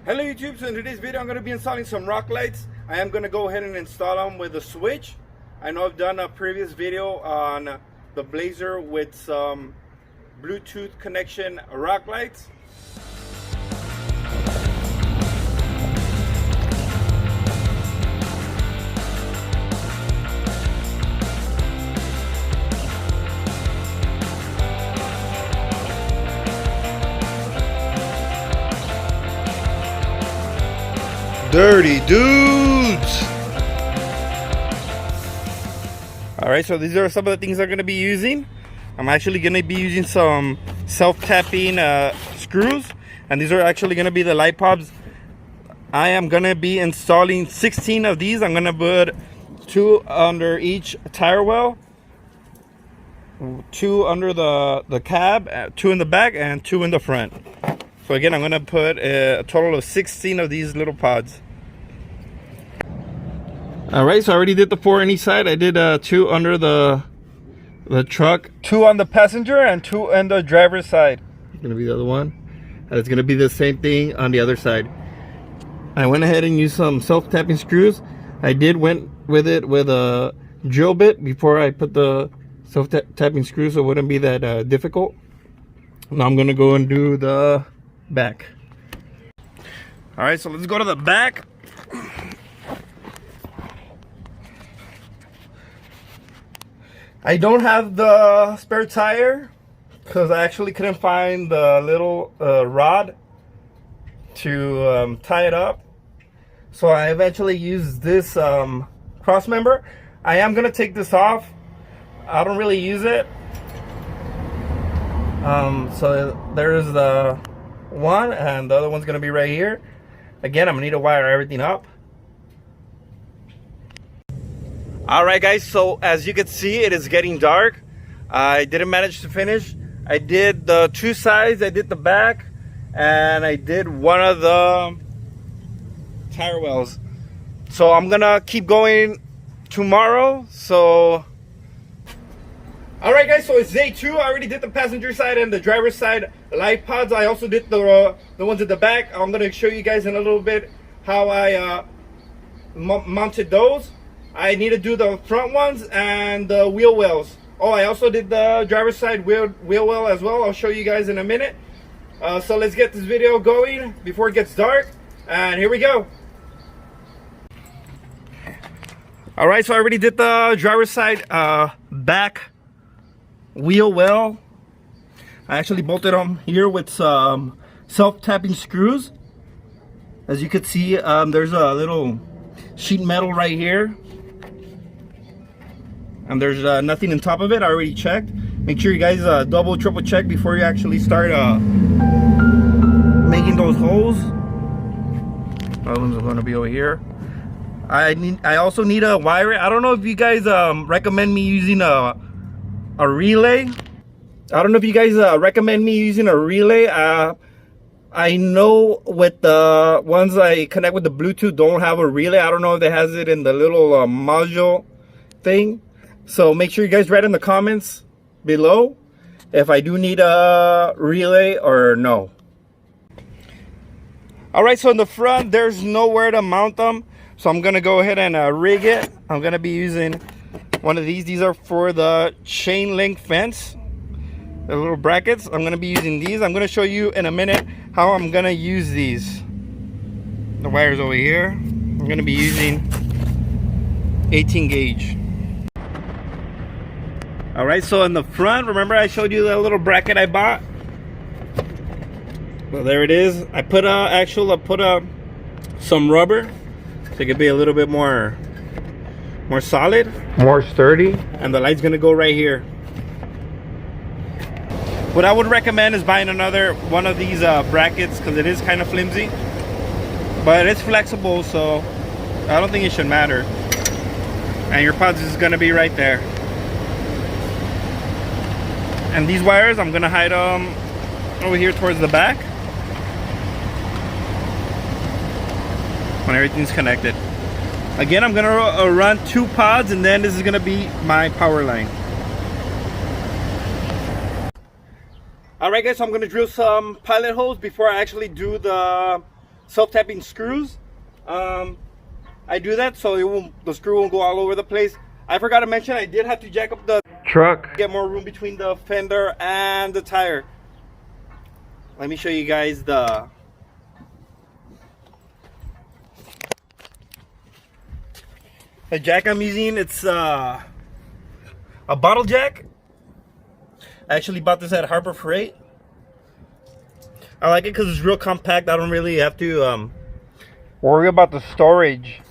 Hello YouTube, so in today's video I'm going to be installing some rock lights. I am going to go ahead and install them with a switch. I know I've done a previous video on the Blazer with some Bluetooth connection rock lights. Drity Dudes! Alright, so these are some of the things I'm going to be using. I'm actually going to be using some self-tapping screws, and these are actually going to be the light bulbs. I am going to be installing 16 of these. I'm going to put 2 under each tire well, 2 under the cab, 2 in the back, and 2 in the front. So again, I'm going to put a total of 16 of these little pods. Alright, so I already did the 4 on each side. I did 2 under the truck, 2 on the passenger, and 2 on the driver's side. It's going to be the other one. And it's going to be the same thing on the other side. I went ahead and used some self-tapping screws. I went with it with a drill bit before I put the self-tapping screws, so it wouldn't be that difficult. Now I'm going to go and do the back. Alright, so let's go to the back. I don't have the spare tire because I actually couldn't find the little rod to tie it up, so I eventually used this cross member. I am gonna take this off. I don't really use it. So there's the one, and the other one's gonna be right here. Again, I'm gonna need to wire everything up. Alright guys, so as you can see, it is getting dark. I didn't manage to finish. I did the 2 sides, I did the back, and I did one of the tire wells. So I'm gonna keep going tomorrow. So alright guys, so it's day 2. I already did the passenger side and the driver's side light pods. I also did the ones at the back. I'm gonna show you guys in a little bit how I mounted those. I need to do the front ones and the wheel wells. Oh, I also did the driver's side wheel well as well. I'll show you guys in a minute. So let's get this video going before it gets dark. And here we go. Alright, so I already did the driver's side back wheel well. I actually bolted them here with some self-tapping screws. As you can see, there's a little sheet metal right here. And there's nothing on top of it. I already checked. Make sure you guys double, triple check before you actually start making those holes. Other ones are going to be over here. I also need a wire. I don't know if you guys recommend me using a relay. I don't know if you guys recommend me using a relay. I know with the ones I connect with the Bluetooth don't have a relay. I don't know if it has it in the little module thing. So make sure you guys write in the comments below if I do need a relay or no. Alright, so in the front there's nowhere to mount them, so I'm gonna go ahead and rig it. I'm gonna be using one of these. These are for the chain link fence, the little brackets. I'm gonna be using these. I'm gonna show you in a minute how I'm gonna use these. The wires over here. I'm gonna be using 18 gauge. Alright, so in the front, remember I showed you that little bracket I bought? Well, there it is. I put some rubber so it could be a little bit more solid, more sturdy, and the light's gonna go right here. What I would recommend is buying another one of these brackets, because it is kind of flimsy, but it's flexible, so I don't think it should matter. And your pods is gonna be right there. And these wires, I'm gonna hide them over here towards the back when everything's connected. Again, I'm gonna run 2 pods, and then this is gonna be my power line. Alright guys, so I'm going to drill some pilot holes before I actually do the self-tapping screws. I do that so the screw won't go all over the place. I forgot to mention I did have to jack up the truck, get more room between the fender and the tire. Let me show you guys the jack I'm using. It's a bottle jack. I actually bought this at Harbor Freight. I like it because it's real compact. I don't really have to worry about the storage.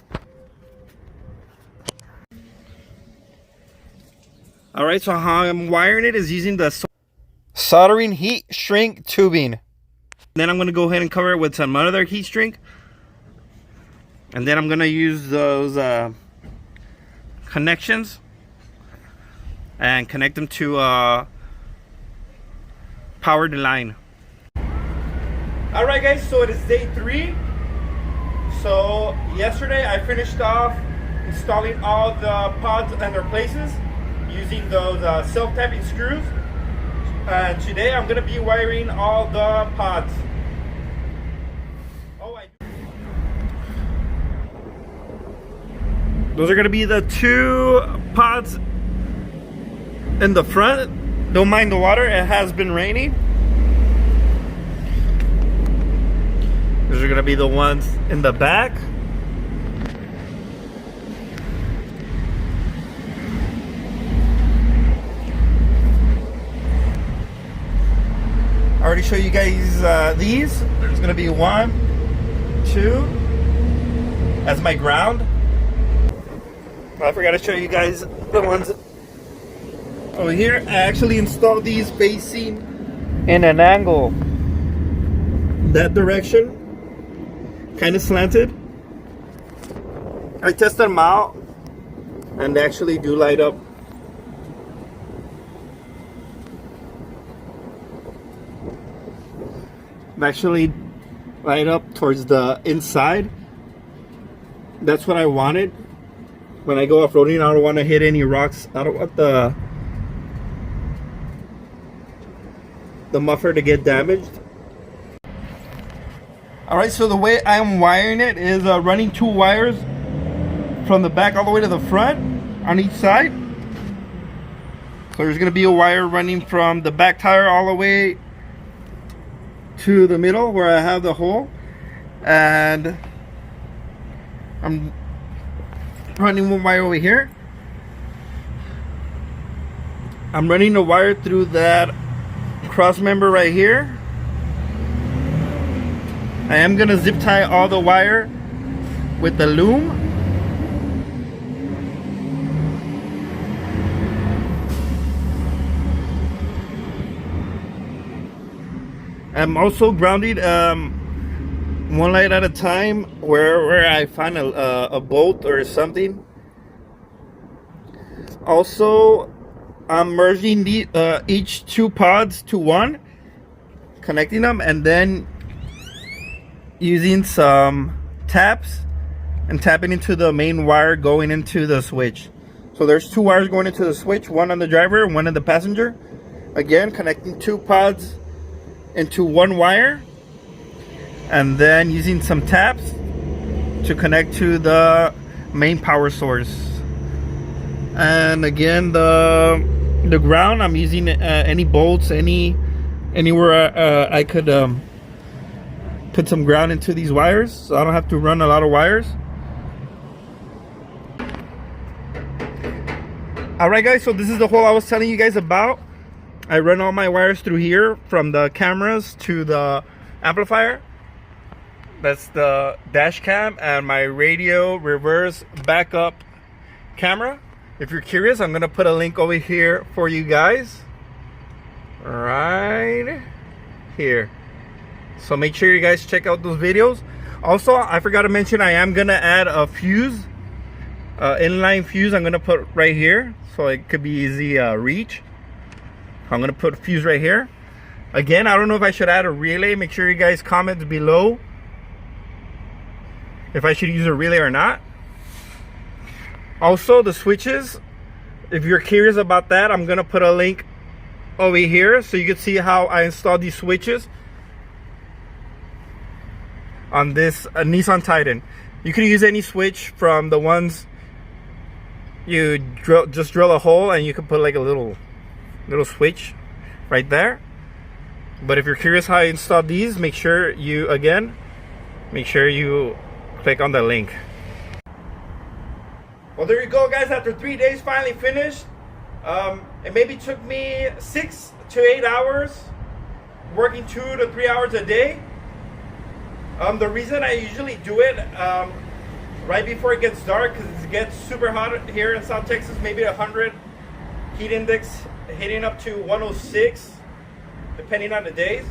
Alright, so how I'm wiring it is using the soldering heat shrink tubing. Then I'm going to go ahead and cover it with some other heat shrink. And then I'm going to use those connections and connect them to power the line. Alright guys, so it is day 3. So yesterday I finished off installing all the pods and their places using those self-tapping screws. And today I'm going to be wiring all the pods. Those are going to be the 2 pods in the front. Don't mind the water, it has been raining. Those are going to be the ones in the back. I already showed you guys these. There's going to be 1, 2 as my ground. I forgot to show you guys the ones over here. I actually installed these facing in an angle that direction, kind of slanted. I tested them out and they actually do light up. They actually light up towards the inside. That's what I wanted. When I go off-roading, I don't want to hit any rocks. I don't want the muffler to get damaged. Alright, so the way I'm wiring it is running 2 wires from the back all the way to the front on each side. So there's going to be a wire running from the back tire all the way to the middle where I have the hole. And I'm running 1 wire over here. I'm running the wire through that cross member right here. I am gonna zip tie all the wire with the loom. I'm also grounded 1 light at a time where I find a bolt or something. Also, I'm merging each 2 pods to 1, connecting them, and then using some taps and tapping into the main wire going into the switch. So there's 2 wires going into the switch, 1 on the driver and 1 on the passenger. Again, connecting 2 pods into 1 wire, and then using some taps to connect to the main power source. And again, the ground, I'm using any bolts, anywhere I could put some ground into these wires, so I don't have to run a lot of wires. Alright guys, so this is the hole I was telling you guys about. I run all my wires through here from the cameras to the amplifier. That's the dash cam and my radio reverse backup camera. If you're curious, I'm gonna put a link over here for you guys right here, so make sure you guys check out those videos. Also, I forgot to mention, I am gonna add a fuse, inline fuse. I'm gonna put right here so it could be easy reach. I'm gonna put a fuse right here. Again, I don't know if I should add a relay. Make sure you guys comment below if I should use a relay or not. Also, the switches, if you're curious about that, I'm gonna put a link over here so you can see how I installed these switches. on this Nissan Titan. You can use any switch from the ones you just drill a hole, and you can put like a little switch right there. But if you're curious how I installed these, make sure you click on the link. Well, there you go, guys. After 3 days, finally finished. It maybe took me 6 to 8 hours, working 2 to 3 hours a day. The reason I usually do it right before it gets dark, because it gets super hot here in South Texas, maybe 100 heat index, hitting up to 106, depending on the days.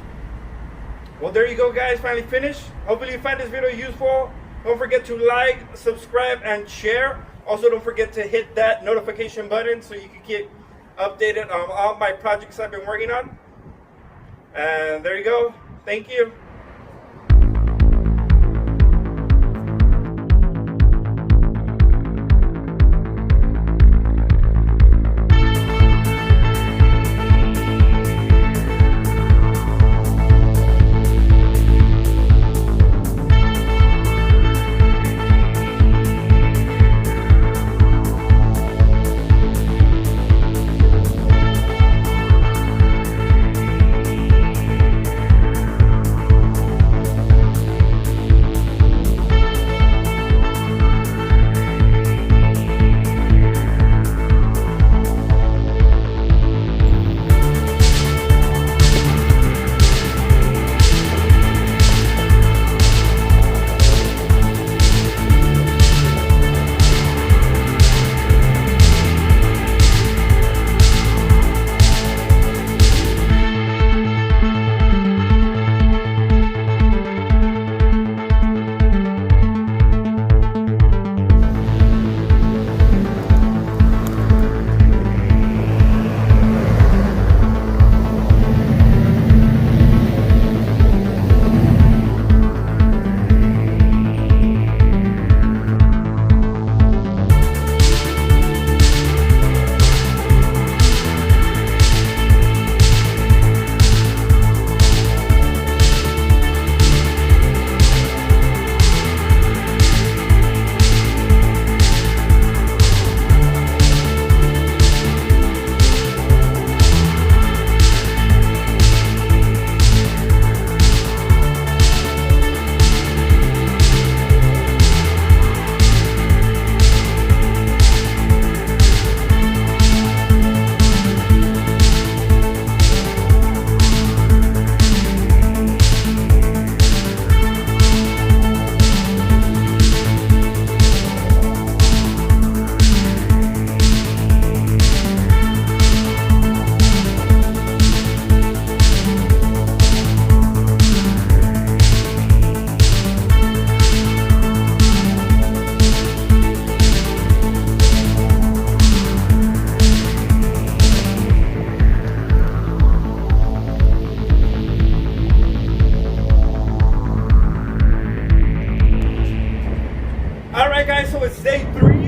Well, there you go, guys. Finally finished. Hopefully you find this video useful. Don't forget to like, subscribe, and share. Also, don't forget to hit that notification button so you can get updated on all my projects I've been working on. And there you go. Thank you. Alright, guys, so it's day 3.